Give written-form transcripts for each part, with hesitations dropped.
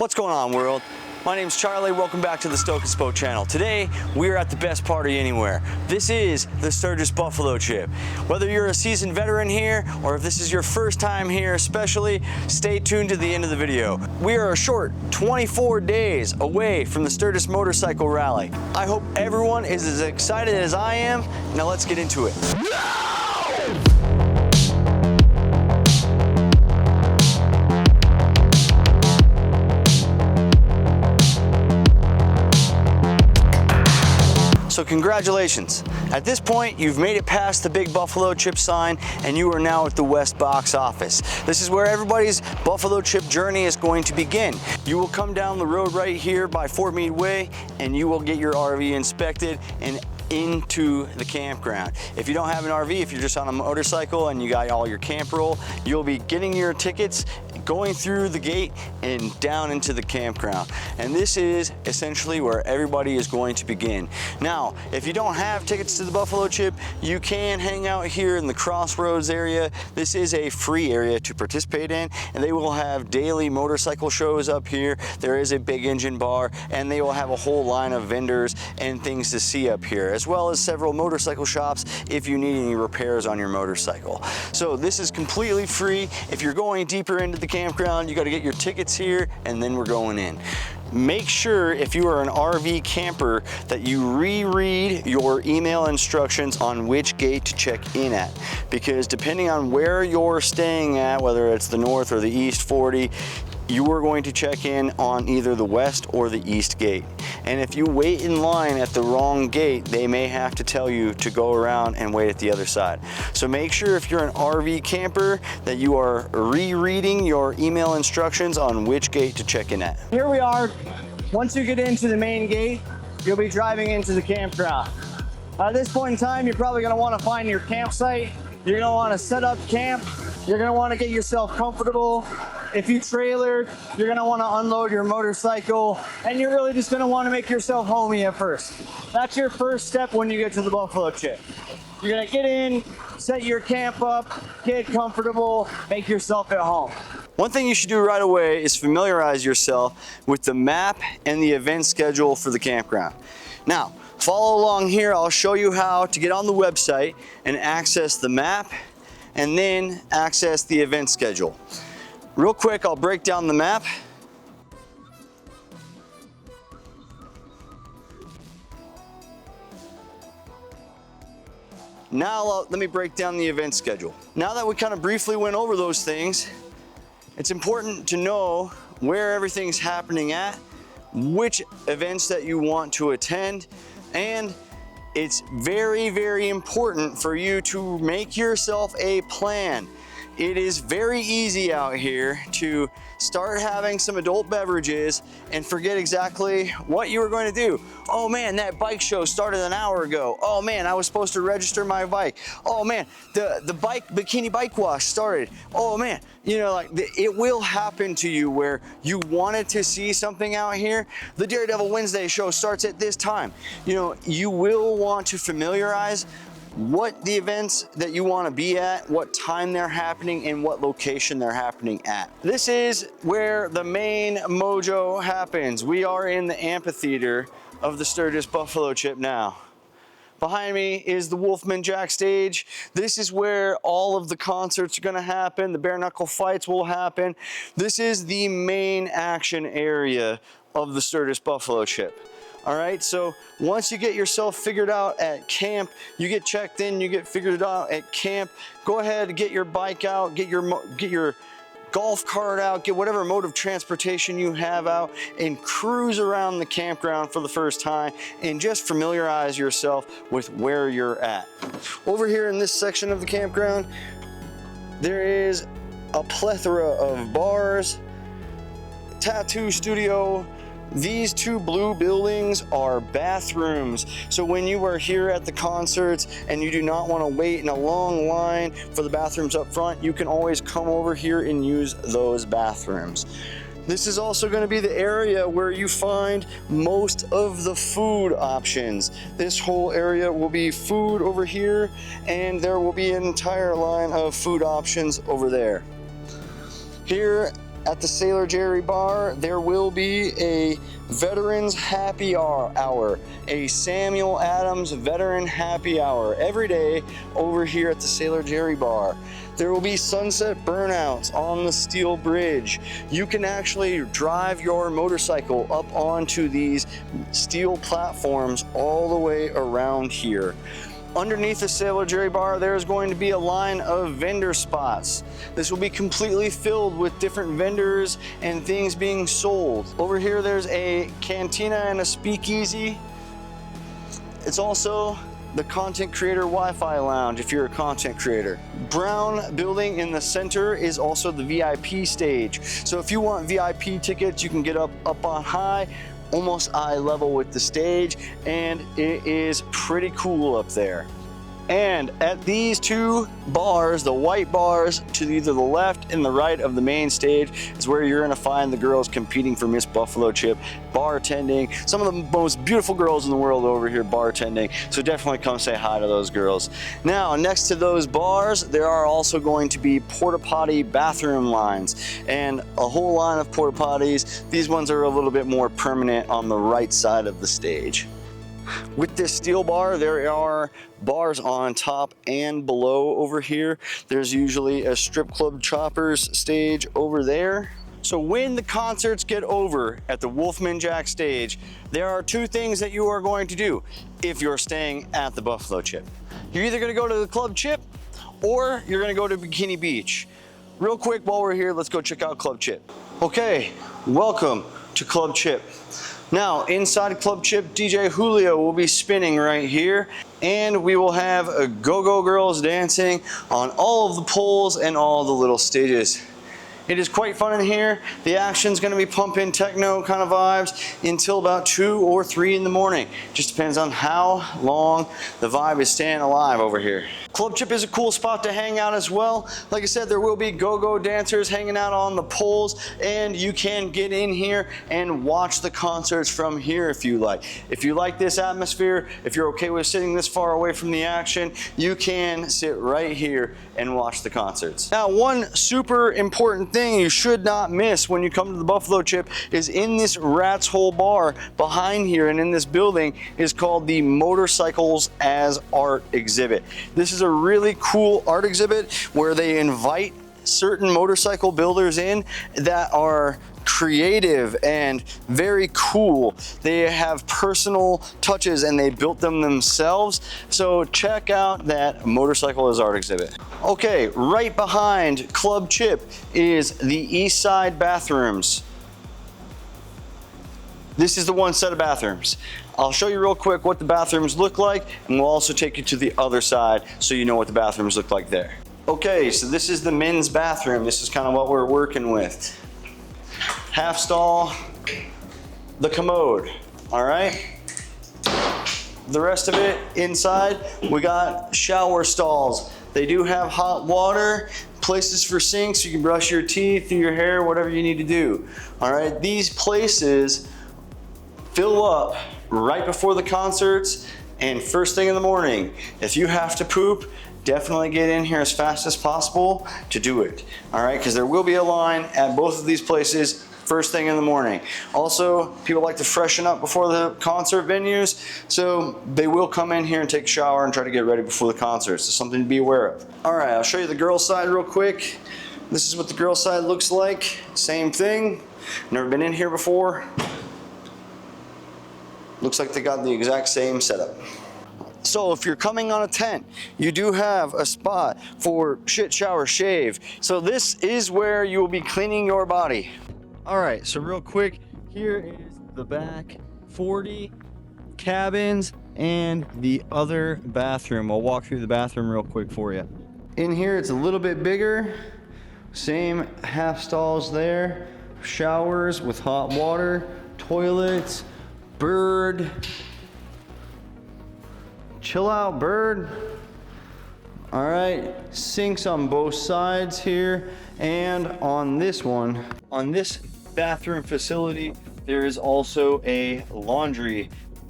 What's going on, world? My name's Charlie. Welcome back to the Sturgis Motorcycle channel. Today, we're at the best party anywhere. This is the Sturgis Buffalo Chip. Whether you're a seasoned veteran here or if this is your first time here especially, stay tuned to the end of the video. We are a short 24 days away from the Sturgis Motorcycle Rally. I hope everyone is as excited as I am. Now let's get into it. So congratulations. At this point, you've made it past the big Buffalo Chip sign and you are now at the West box office. This is where everybody's Buffalo Chip journey is going to begin. You will come down the road right here by Fort Meade Way and you will get your RV inspected and into the campground. If you don't have an RV, if you're just on a motorcycle and you got all your camp roll, you'll be getting your tickets, going through the gate and down into the campground. And this is essentially where everybody is going to begin. Now, if you don't have tickets to the Buffalo Chip, you can hang out here in the Crossroads area. This is a free area to participate in, and they will have daily motorcycle shows up here. There is a big engine bar, and they will have a whole line of vendors and things to see up here, as well as several motorcycle shops if you need any repairs on your motorcycle. So this is completely free. If you're going deeper into the campground, you got to get your tickets here and then we're going in. Make sure if you are an RV camper that you reread your email instructions on which gate to check in at, because depending on where you're staying at, whether it's the north or the east 40, you are going to check in on either the west or the east gate. And if you wait in line at the wrong gate, they may have to tell you to go around and wait at the other side. So make sure if you're an RV camper that you are rereading your email instructions on which gate to check in at. Here we are. Once you get into the main gate, you'll be driving into the campground. At this point in time, you're probably going to want to find your campsite. You're going to want to set up camp. You're going to want to get yourself comfortable. If you trailered, you're gonna wanna unload your motorcycle, and you're really just gonna wanna make yourself homey at first. That's your first step when you get to the Buffalo Chip. You're gonna get in, set your camp up, get comfortable, make yourself at home. One thing you should do right away is familiarize yourself with the map and the event schedule for the campground. Now, follow along here. I'll show you how to get on the website and access the map and then access the event schedule. Real quick, I'll break down the map. Now let me break down the event schedule. Now that we kind of briefly went over those things, it's important to know where everything's happening at, which events that you want to attend, and it's very, very important for you to make yourself a plan. It is very easy out here to start having some adult beverages and forget exactly what you were going to do. Oh man, that bike show started an hour ago. Oh man, I was supposed to register my bike. Oh man, the Bikini Bike Wash started. Oh man, you know, like it will happen to you where you wanted to see something out here. The Daredevil Wednesday show starts at this time. You know, you will want to familiarize what the events that you want to be at, what time they're happening, and what location they're happening at. This is where the main mojo happens. We are in the Amphitheater of the Sturgis Buffalo Chip now. Behind me is the Wolfman Jack Stage. This is where all of the concerts are going to happen. The bare knuckle fights will happen. This is the main action area of the Sturgis Buffalo Chip. All right, so once you get yourself figured out at camp, you get checked in, you get figured out at camp, go ahead and get your bike out, get your golf cart out, get whatever mode of transportation you have out, and cruise around the campground for the first time and just familiarize yourself with where you're at. Over here in this section of the campground, there is a plethora of bars, tattoo studio. These two blue buildings are bathrooms. So when you are here at the concerts and you do not want to wait in a long line for the bathrooms up front, you can always come over here and use those bathrooms. This is also going to be the area where you find most of the food options. This whole area will be food over here, and there will be an entire line of food options over there. Here at the Sailor Jerry Bar, there will be a Veterans Happy Hour, a Samuel Adams Veteran Happy Hour every day over here at the Sailor Jerry Bar. There will be sunset burnouts on the steel bridge. You can actually drive your motorcycle up onto these steel platforms all the way around here. Underneath the Sailor Jerry Bar, there's going to be a line of vendor spots. This will be completely filled with different vendors and things being sold. Over here, there's a cantina and a speakeasy. It's also the content creator Wi-Fi lounge if you're a content creator. Brown building in the center is also the VIP stage. So if you want VIP tickets, you can get up on high, almost eye level with the stage, and it is pretty cool up there. And at these two bars, the white bars to either the left and the right of the main stage, is where you're gonna find the girls competing for Miss Buffalo Chip, bartending. Some of the most beautiful girls in the world over here bartending, so definitely come say hi to those girls. Now, next to those bars, there are also going to be porta potty bathroom lines, and a whole line of porta potties. These ones are a little bit more permanent on the right side of the stage. With this steel bar, there are bars on top and below over here. There's usually a strip club choppers stage over there. So when the concerts get over at the Wolfman Jack Stage, there are two things that you are going to do if you're staying at the Buffalo Chip. You're either gonna go to the Club Chip or you're gonna go to Bikini Beach. Real quick, while we're here, let's go check out Club Chip. Okay, welcome to Club Chip. Now, inside Club Chip, DJ Julio will be spinning right here, and we will have a go-go girls dancing on all of the poles and all the little stages. It is quite fun in here. The action's gonna be pumping techno kind of vibes until about 2 or 3 in the morning. Just depends on how long the vibe is staying alive over here. Club Chip is a cool spot to hang out as well. Like I said, there will be go-go dancers hanging out on the poles, and you can get in here and watch the concerts from here if you like. If you like this atmosphere, if you're okay with sitting this far away from the action, you can sit right here and watch the concerts. Now, one super important thing you should not miss when you come to the Buffalo Chip is in this Rat's Hole bar behind here and in this building is called the Motorcycles as Art exhibit. This is a really cool art exhibit where they invite certain motorcycle builders in that are creative and very cool. They have personal touches and they built them themselves. So check out that Motorcycle as Art exhibit. Okay, right behind Club Chip is the East Side bathrooms. This is the one set of bathrooms. I'll show you real quick what the bathrooms look like, and we'll also take you to the other side so you know what the bathrooms look like there. Okay, so this is the men's bathroom. This is kind of what we're working with. Half stall, the commode, all right? The rest of it inside, we got shower stalls. They do have hot water, places for sinks. You can brush your teeth, do your hair, whatever you need to do. All right, these places fill up right before the concerts and first thing in the morning. If you have to poop, definitely get in here as fast as possible to do it. All right, because there will be a line at both of these places first thing in the morning. Also, people like to freshen up before the concert venues, so they will come in here and take a shower and try to get ready before the concerts. So something to be aware of. All right, I'll show you the girls' side real quick. This is what the girls' side looks like. Same thing. Never been in here before. Looks like they got the exact same setup. So if you're coming on a tent, you do have a spot for shit, shower, shave. So this is where you will be cleaning your body. All right, so real quick, here is the back 40 cabins and the other bathroom. I'll walk through the bathroom real quick for you. In here, it's a little bit bigger. Same half stalls there. Showers with hot water, toilets, bird. Chill out, bird. All right, sinks on both sides here. And on this one, on this bathroom facility, there is also a laundry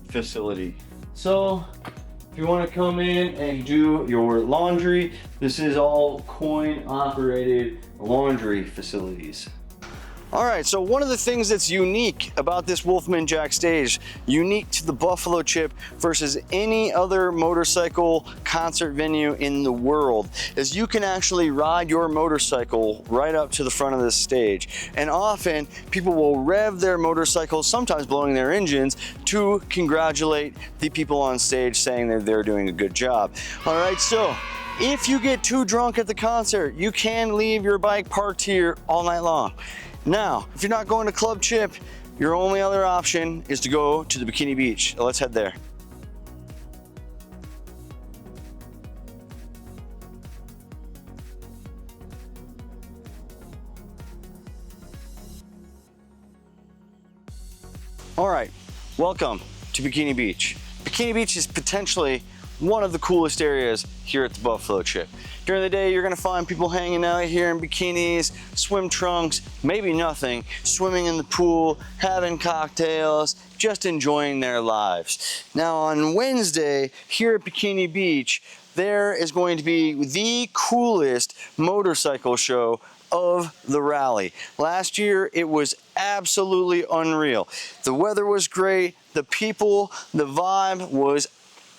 facility. So if you want to come in and do your laundry, this is all coin operated laundry facilities. All right, so one of the things that's unique about this Wolfman Jack Stage, unique to the Buffalo Chip versus any other motorcycle concert venue in the world, is you can actually ride your motorcycle right up to the front of this stage. And often people will rev their motorcycles, sometimes blowing their engines, to congratulate the people on stage, saying that they're doing a good job. All right, so if you get too drunk at the concert, you can leave your bike parked here all night long. Now, if you're not going to Club Chip, your only other option is to go to the Bikini Beach. Let's head there. All right, welcome to Bikini Beach. Bikini Beach is potentially one of the coolest areas here at the Buffalo Chip. During the day, you're gonna find people hanging out here in bikinis, swim trunks, maybe nothing, swimming in the pool, having cocktails, just enjoying their lives. Now on Wednesday, here at Bikini Beach, there is going to be the coolest motorcycle show of the rally. Last year, it was absolutely unreal. The weather was great, the people, the vibe was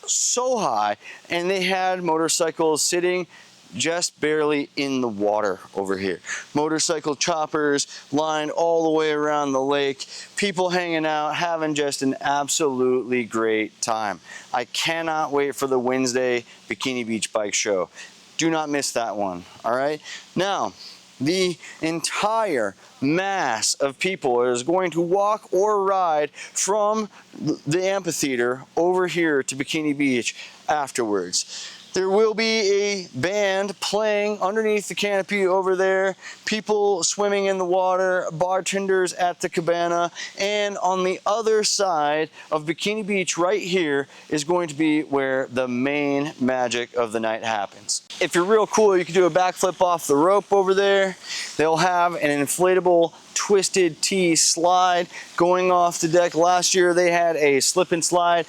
so high, and they had motorcycles sitting just barely in the water over here. Motorcycle choppers lined all the way around the lake, people hanging out, having just an absolutely great time. I cannot wait for the Wednesday Bikini Beach Bike Show. Do not miss that one, all right? Now, the entire mass of people is going to walk or ride from the amphitheater over here to Bikini Beach afterwards. There will be a band playing underneath the canopy over there, people swimming in the water, bartenders at the cabana, and on the other side of Bikini Beach right here is going to be where the main magic of the night happens. If you're real cool, you can do a backflip off the rope over there. They'll have an inflatable Twisted T slide going off the deck. Last year they had a slip and slide,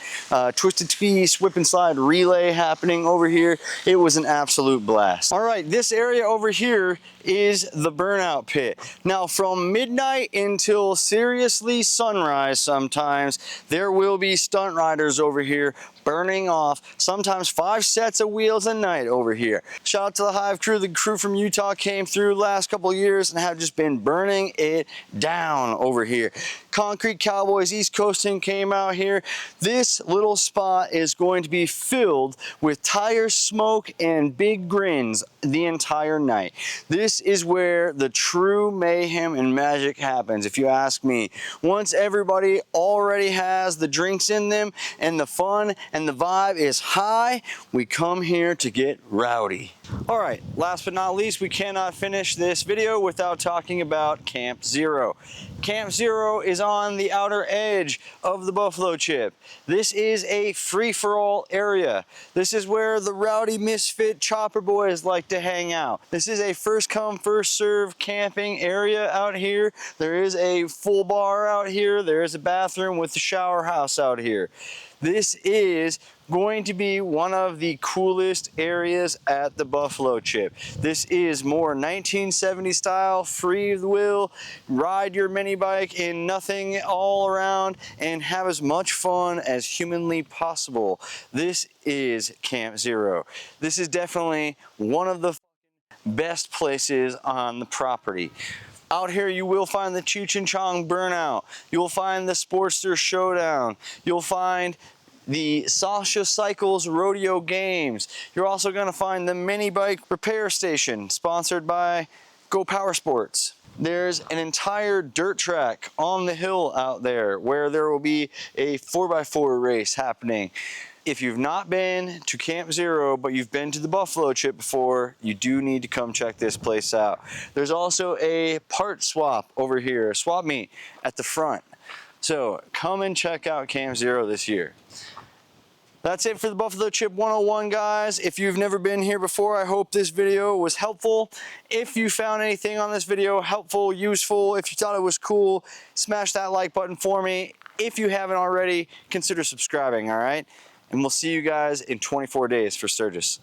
Twisted T slip and slide relay happening over here. It was an absolute blast. All right, this area over here is the Burnout pit. Now from midnight until seriously sunrise sometimes, there will be stunt riders over here burning off sometimes 5 sets of wheels a night over here. Shout out to the Hive crew. The crew from Utah came through the last couple of years and have just been burning it down over here. Concrete Cowboys East Coasting came out here. This little spot is going to be filled with tire smoke and big grins the entire night. This is where the true mayhem and magic happens, if you ask me. Once everybody already has the drinks in them and the fun and the vibe is high, we come here to get rowdy. All right, last but not least, we cannot finish this video without talking about Camp Zero. Camp Zero is on the outer edge of the Buffalo Chip. This is a free-for-all area. This is where the rowdy Misfit chopper boys like to hang out. This is a first-come, first-served camping area out here. There is a full bar out here. There is a bathroom with a shower house out here. This is going to be one of the coolest areas at the Buffalo Chip. This is more 1970 style, free wheel, ride your mini bike in nothing all around and have as much fun as humanly possible. This is Camp Zero. This is definitely one of the best places on the property. Out here you will find the Cheech and Chong Burnout. You'll find the Sportster Showdown. You'll find the Sasha Cycles Rodeo Games. You're also going to find the Mini Bike Repair Station, sponsored by Go Power Sports. There's an entire dirt track on the hill out there where there will be a 4x4 race happening. If you've not been to Camp Zero, but you've been to the Buffalo Chip before, you do need to come check this place out. There's also a part swap over here, a swap meet at the front. So come and check out Camp Zero this year. That's it for the Buffalo Chip 101, guys. If you've never been here before, I hope this video was helpful. If you found anything on this video helpful, useful, if you thought it was cool, smash that like button for me. If you haven't already, consider subscribing, all right? And we'll see you guys in 24 days for Sturgis.